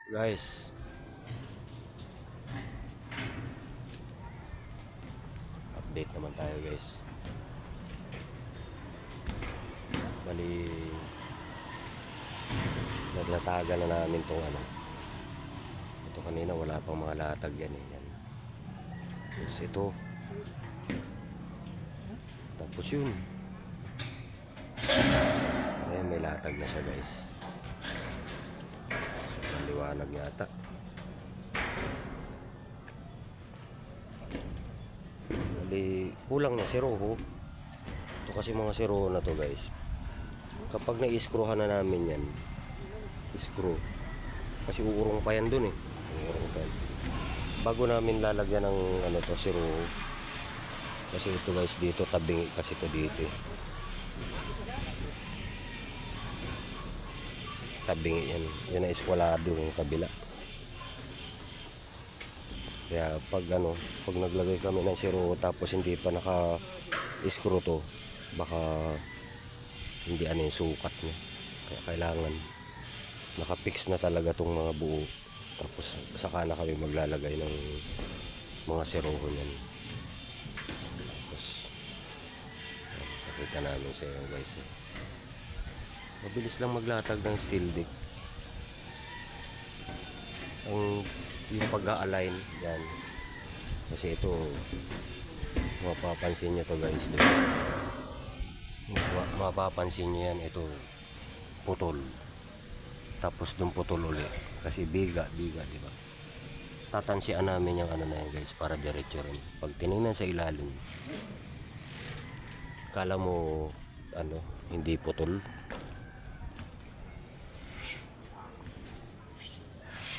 Guys, update naman tayo guys. Bali, naglatagan na namin tong ano. Ito kanina wala pang mga latag yan eh. Yan. Tapos ito. Tapos yun. Ayan, may latag na siya guys. So, maliwanag yata. Bali, kulang na si Roho. Ito kasi mga si Roho na to guys. Kapag na-i-screwhan na namin yan, screw. Kasi uurong pa yan dun eh. Uurong pa yan. Bago namin lalagyan ng ano to, si Roho. Kasi ito guys dito, tabingi kasi ito dito eh. Tabingi yan. Yan na eskwalado yung kabila. Kaya pag ano, pag naglagay kami ng siro tapos hindi pa naka-screw to, baka hindi ano yung sukat niya. Kaya kailangan naka-fix na talaga tong mga buo. Tapos saka na kami maglalagay ng mga siroho niyan. Tapos pakita namin sa inyo guys. Mabilis lang maglatag ng steel deck. Yung pag-a-align yan. Kasi ito mapapansin nyo to guys, diba? Mapapansin nyo yan, ito putol, tapos dun putol ulit kasi biga diba? Tatansian namin yung ano na yan guys para diretso rin. Pag tinignan sa ilalim, kala mo ano, hindi putol.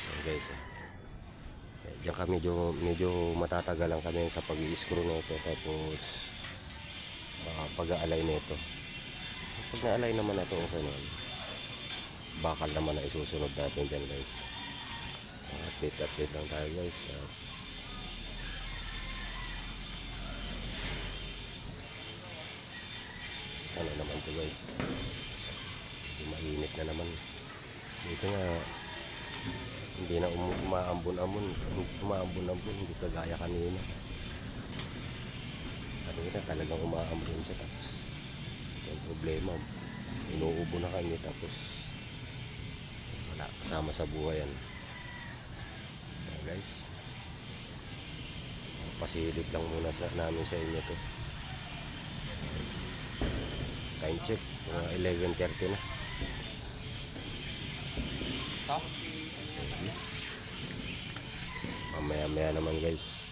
Ayan guys diyan kami medyo matatagalan kami sa pag-i-screw na ito. Tapos pag-a-align na ito. Pag na-align naman na ito, okay naman. Bakal naman na isusunod natin dyan guys. Update lang tayo guys. Ano naman ito guys, mainit na naman dito nga. Hindi na umaambon-ambon, hindi kagaya kanina talagang umaambon siya. Tapos yung problema, inuubo na kami tapos wala kasama sa buhay yan. Ayan guys, pasilip lang muna namin sa inyo to. Time check, mga 11:30 na. Mamaya naman guys